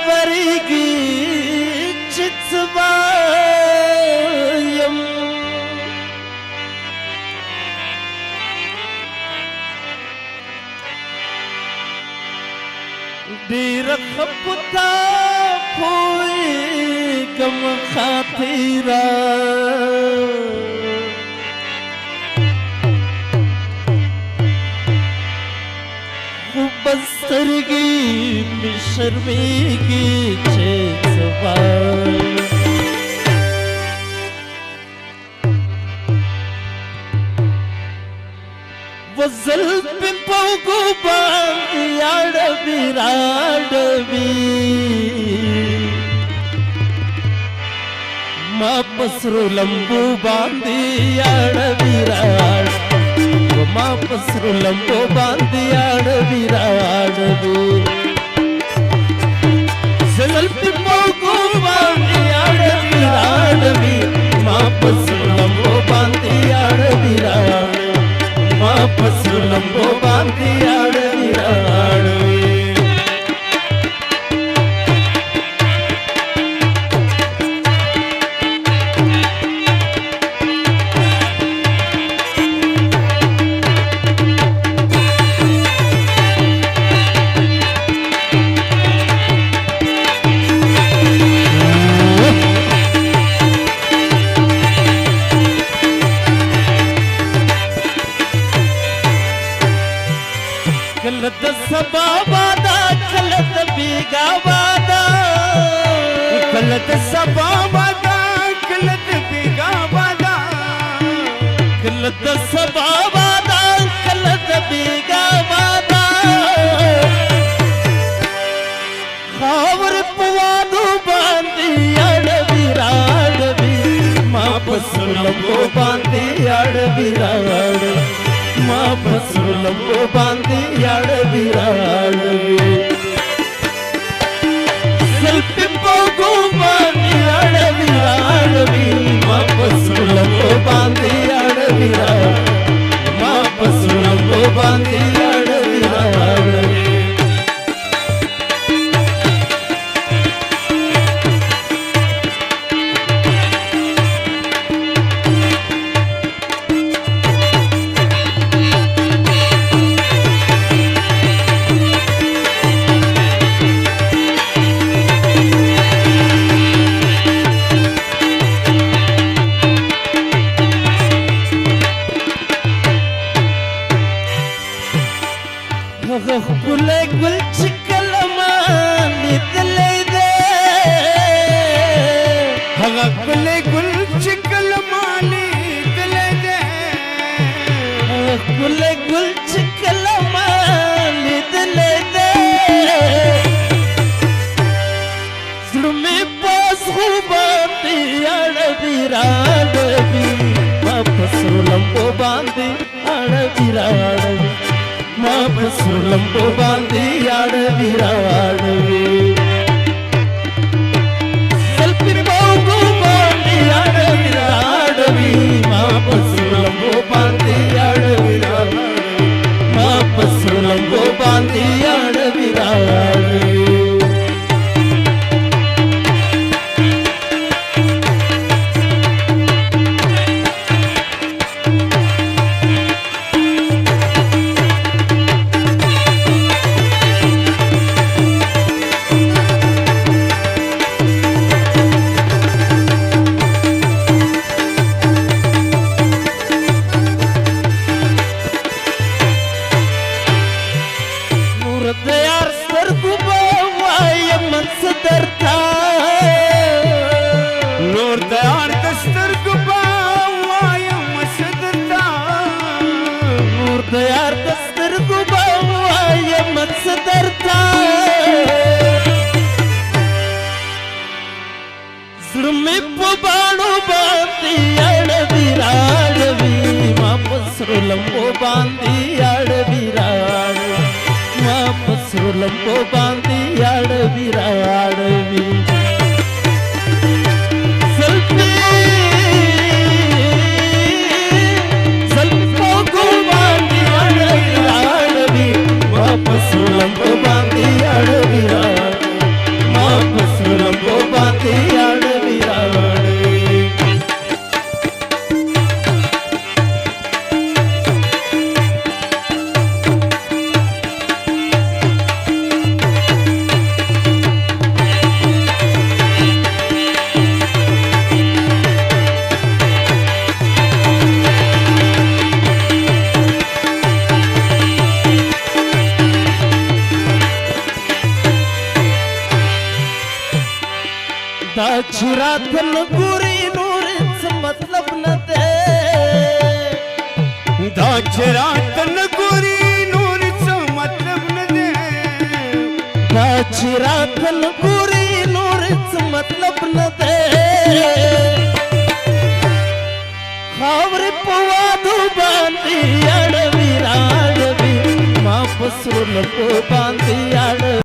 वर्गी चित्सवायम दिरखपुता कोई गम खातीरा बस्तरगी मिशर्मीगी चेतवाल वज़ल पिंपोगु बांधी आड़वी राड़वी मां पसरू लंबू बांधी आड़वी राड़ मां पसरू लंबो बांधी आड़वी राड़वी वज़ल पिंपोगु बांधी आड़वी राड़वी मां पसरू लंबो बांधी आड़वी राड़वी मां पसरू लंबो बांधी आड़वी राड़वी कलत सबावादा कलत बीगावादा कलत सबावादा कलत बीगावादा कलत सबावादा कलत बीगावादा खावर पवादू बांधी आड़वी राड़वी मां पसरू लंबो बांधी आड़वी राड़वी मां पसरू लंबो बांधी आड़वी राड़वी पिंपोगु बांधी आड़वी राड़वी मां पसरू लंबो बांधी आड़वी राड़वी मां पसरू लंबो बांधी आड़वी राड़वी गुले गुल चिकल माली दले दे हगा गुले गुल चिकल माली दले दे गुले गुल चिकल माली दले दे जुर्मे पास बांधी आड़वी राड़वी मां पसरू लंबो बांधी आड़वी राड़वी मां पसरू लंबो बांधी आड़वी राड़वी पिंपोगु बांधी आड़वी राड़वी मां पसरू लंबो बांधी आड़वी राड़वी मां पसरू लंबो बांधी आड़वी राड़वी दाची रातन गुरी नूरच मतलब न दे दाचरातन गोरी नूरचं मतलब न दे दाची रातन गुरी नूरच मतलब न दे खावरे पोवादू बांधी अडवी राडवी मापसरून को बांधी अडवी